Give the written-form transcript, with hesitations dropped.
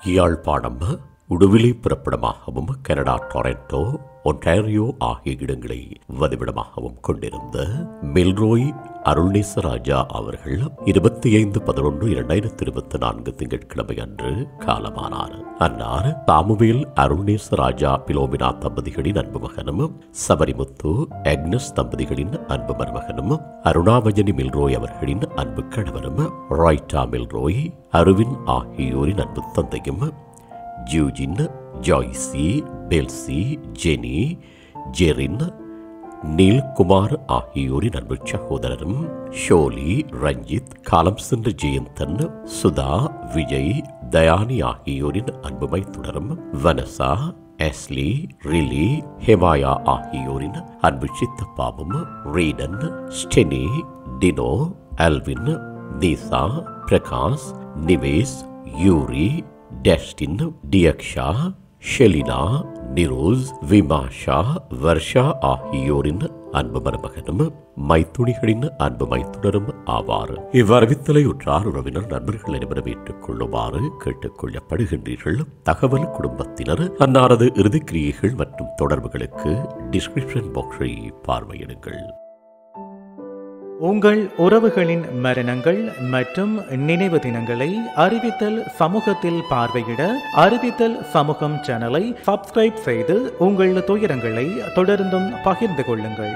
Yazhpanam உடுவிலை பிறப்பிடமாகவும் Canada Toronto Ontario ஆகிய இடங்களை வதிவிடமாகவும் கொண்டிருந்த மில்ரோய் அருள்நேசராஜா அவர்கள் 25/11/2024 திங்கட்கிழமை அன்று காலமானார். அன்னார் தாமுவேல் அருள்நேசராஜா பிலோமினா தம்பதிகளின் அன்பு மகனும் சபரிமுத்து அக்னஸ் தம்பதிகளின் அன்பு மருமகனும் அருணாவஜனி மில்ரோய் அவர்களின் அன்பு கணவரும் ராய்டா மில்ரோய் அருவின் ஆகியோரின் அன்பு தந்தையும் ஜூஜின் ஜாய்சி பெல்சி ஜெனி ஜெரின் நீல்குமார் ஆகியோரின் அன்பு சகோதரரும் ஷோலி ரஞ்சித் காலம் சென்ற ஜெயந்தன் சுதா விஜய் தயானி ஆகியோரின் அன்பு மைத்துனரும் வனசா எஸ்லி ரிலி ஹெமாயா ஆகியோரின் அன்பு சித்தப்பாவும் ரீடன் ஸ்டெனி டினோ அல்வின் நீசா பிரகாஷ் நிவேஷ் யூரி டெஸ்டின் டியக்ஷா ஷெலினா நிரோஸ் விமாஷா வர்ஷா ஆகியோரின் அன்பு மருமகனும் மைத்துணிகளின் அன்பு மைத்துனரும் ஆவார். இவ்வரவித்தலை உற்றார் உறவினர் நண்பர்கள் அனைவரும் ஏற்றுக் கொள்ளுமாறு கேட்டுக் கொள்ளப்படுகின்றீர்கள். தகவல் குடும்பத்தினர் அன்னாரது இறுதிக்கிரியைகள் மற்றும் தொடர்புகளுக்கு டிஸ்கிரிப்ஷன் பாக்ஸை பார்வையிடுங்கள். உங்கள் உறவுகளின் மரணங்கள் மற்றும் நினைவு தினங்களை அறிவித்தல் சமூகத்தில் பார்வையிட அறிவித்தல் சமூகம் சேனலை சப்ஸ்கிரைப் செய்து உங்கள் துயரங்களை தொடர்ந்தும் பகிர்ந்து கொள்ளுங்கள்.